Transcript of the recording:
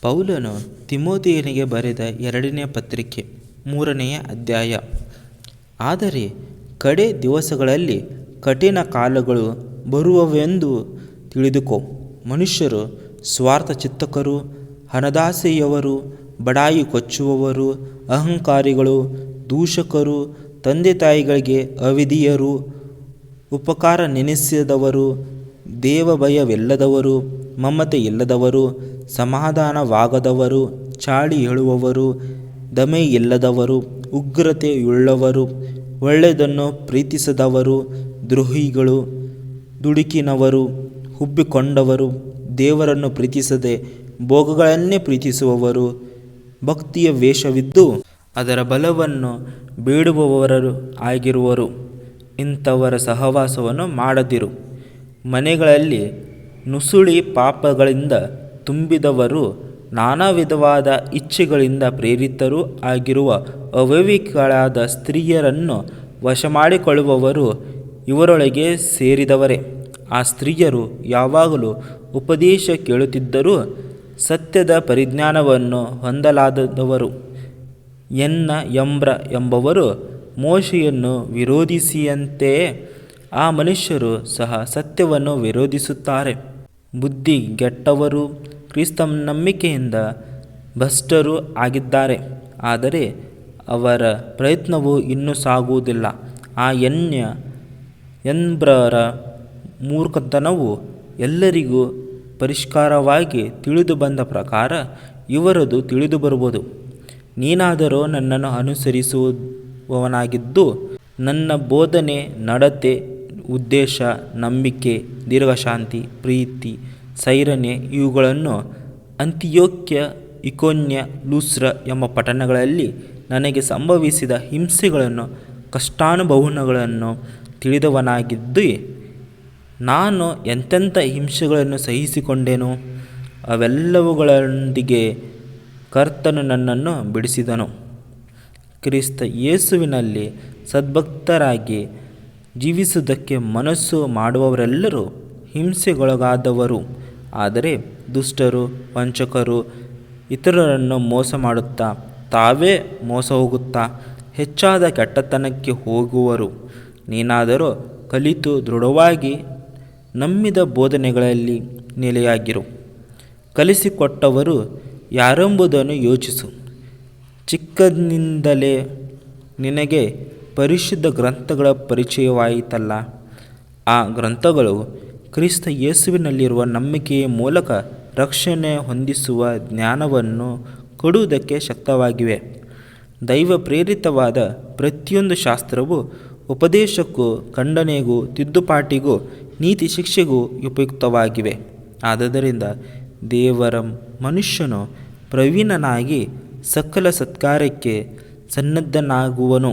ಪೌಲನು ತಿಮೋಥೆಯನಿಗೆ ಬರೆದ 2ನೇ ಪತ್ರಿಕೆ 3ನೆಯ ಅಧ್ಯಾಯ. ಆದರೆ ಕಡೆ ದಿವಸಗಳಲ್ಲಿ ಕಠಿಣ ಕಾಲಗಳು ಬರುವವೆಂದು ತಿಳಿದುಕೋ. ಮನುಷ್ಯರು ಸ್ವಾರ್ಥಚಿತ್ತಕರು, ಹಣದಾಸೆಯವರು, ಬಡಾಯಿ ಕೊಚ್ಚುವವರು, ಅಹಂಕಾರಿಗಳು, ದೂಷಕರು, ತಂದೆ ತಾಯಿಗಳಿಗೆ ಅವಿಧೇಯರು, ಉಪಕಾರ ನೆನೆಸದವರು, ದೇವಭಯವಿಲ್ಲದವರು, ಮಮತೆ ಇಲ್ಲದವರು, ಸಮಾಧಾನವಾಗದವರು, ಚಾಡಿ ಹೇಳುವವರು, ದಮೆಯಿಲ್ಲದವರು, ಉಗ್ರತೆಯುಳ್ಳವರು, ಒಳ್ಳೆಯದನ್ನು ಪ್ರೀತಿಸದವರು, ದ್ರೋಹಿಗಳು, ದುಡುಕಿನವರು, ಉಬ್ಬಿಕೊಂಡವರು, ದೇವರನ್ನು ಪ್ರೀತಿಸದೆ ಭೋಗಗಳನ್ನೇ ಪ್ರೀತಿಸುವವರು, ಭಕ್ತಿಯ ವೇಷವಿದ್ದು ಅದರ ಬಲವನ್ನು ಬೇಡುವವರು ಆಗಿರುವರು. ಇಂಥವರ ಸಹವಾಸವನ್ನು ಮಾಡದಿರು. ಮನೆಗಳಲ್ಲಿ ನುಸುಳಿ ಪಾಪಗಳಿಂದ ತುಂಬಿದವರು, ನಾನಾ ವಿಧವಾದ ಇಚ್ಛೆಗಳಿಂದ ಪ್ರೇರಿತರೂ ಆಗಿರುವ ಅವಿವೇಕಿಗಳಾದ ಸ್ತ್ರೀಯರನ್ನು ವಶಮಾಡಿಕೊಳ್ಳುವವರು ಇವರೊಳಗೆ ಸೇರಿದವರೇ. ಆ ಸ್ತ್ರೀಯರು ಯಾವಾಗಲೂ ಉಪದೇಶ ಕೇಳುತ್ತಿದ್ದರೂ ಸತ್ಯದ ಪರಿಜ್ಞಾನವನ್ನು ಹೊಂದಲಾದವರು. ಯಂಬ್ರ ಎಂಬವರು ಮೋಶೆಯನ್ನು ವಿರೋಧಿಸಿದಂತೆಯೇ ಆ ಮನುಷ್ಯರು ಸಹ ಸತ್ಯವನ್ನು ವಿರೋಧಿಸುತ್ತಾರೆ. ಬುದ್ಧಿಗೆಟ್ಟವರು, ಕ್ರಿಸ್ತನ ನಂಬಿಕೆಯಿಂದ ಭ್ರಷ್ಟರೂ ಆಗಿದ್ದಾರೆ. ಆದರೆ ಅವರ ಪ್ರಯತ್ನವು ಇನ್ನೂ ಸಾಗುವುದಿಲ್ಲ. ಆ ಯಂಬ್ರರ ಮೂರ್ಖತನವು ಎಲ್ಲರಿಗೂ ಪರಿಷ್ಕಾರವಾಗಿ ತಿಳಿದು ಬಂದ ಪ್ರಕಾರ ಇವರದು ತಿಳಿದು ಬರುವುದು. ನೀನಾದರೋ ನನ್ನನ್ನು ಅನುಸರಿಸುವವನಾಗಿದ್ದು, ನನ್ನ ಬೋಧನೆ, ನಡತೆ, ಉದ್ದೇಶ, ನಂಬಿಕೆ, ದೀರ್ಘಶಾಂತಿ, ಪ್ರೀತಿ, ಸೈರಣೆ ಇವುಗಳನ್ನು ಅಂತಿಯೋಕ್ಯ, ಇಕೋನ್ಯ, ಲುಸ್ತ್ರ ಎಂಬ ಪಟ್ಟಣಗಳಲ್ಲಿ ನನಗೆ ಸಂಭವಿಸಿದ ಹಿಂಸೆಗಳನ್ನು, ಕಷ್ಟಾನುಭವಗಳನ್ನು ತಿಳಿದವನಾಗಿದ್ದು, ನಾನು ಎಂತೆಂಥ ಹಿಂಸೆಗಳನ್ನು ಸಹಿಸಿಕೊಂಡೆನೋ ಅವೆಲ್ಲವುಗಳೊಂದಿಗೆ ಕರ್ತನು ನನ್ನನ್ನು ಬಿಡಿಸಿದನು. ಕ್ರಿಸ್ತ ಯೇಸುವಿನಲ್ಲಿ ಸದ್ಭಕ್ತರಾಗಿ ಜೀವಿಸುವುದಕ್ಕೆ ಮನಸ್ಸು ಮಾಡುವವರೆಲ್ಲರೂ ಹಿಂಸೆಗೊಳಗಾದವರು. ಆದರೆ ದುಷ್ಟರು, ವಂಚಕರು, ಇತರರನ್ನು ಮೋಸ ಮಾಡುತ್ತಾ ತಾವೇ ಮೋಸ ಹೋಗುತ್ತಾ ಹೆಚ್ಚಾದ ಕೆಟ್ಟತನಕ್ಕೆ ಹೋಗುವರು. ನೀನಾದರೋ ಕಲಿತು ದೃಢವಾಗಿ ನಂಬಿದ ಬೋಧನೆಗಳಲ್ಲಿ ನೆಲೆಯಾಗಿರು. ಕಲಿಸಿಕೊಟ್ಟವರು ಯಾರೆಂಬುದನ್ನು ಯೋಚಿಸು. ಚಿಕ್ಕಂದಿನಿಂದಲೇ ನಿನಗೆ ಪರಿಶುದ್ಧ ಗ್ರಂಥಗಳ ಪರಿಚಯವಾಯಿತಲ್ಲ. ಆ ಗ್ರಂಥಗಳು ಕ್ರಿಸ್ತ ಯೇಸುವಿನಲ್ಲಿರುವ ನಂಬಿಕೆಯ ಮೂಲಕ ರಕ್ಷಣೆ ಹೊಂದಿಸುವ ಜ್ಞಾನವನ್ನು ಕೊಡುವುದಕ್ಕೆ ಶಕ್ತವಾಗಿವೆ. ದೈವ ಪ್ರೇರಿತವಾದ ಪ್ರತಿಯೊಂದು ಶಾಸ್ತ್ರವು ಉಪದೇಶಕ್ಕೂ, ಖಂಡನೆಗೂ, ತಿದ್ದುಪಾಟಿಗೂ, ನೀತಿ ಶಿಕ್ಷೆಗೂ ಉಪಯುಕ್ತವಾಗಿವೆ. ಆದುದರಿಂದ ದೇವರ ಮನುಷ್ಯನು ಪ್ರವೀಣನಾಗಿ ಸಕಲ ಸತ್ಕಾರ್ಯಕ್ಕೆ ಸನ್ನದ್ಧನಾಗುವನು.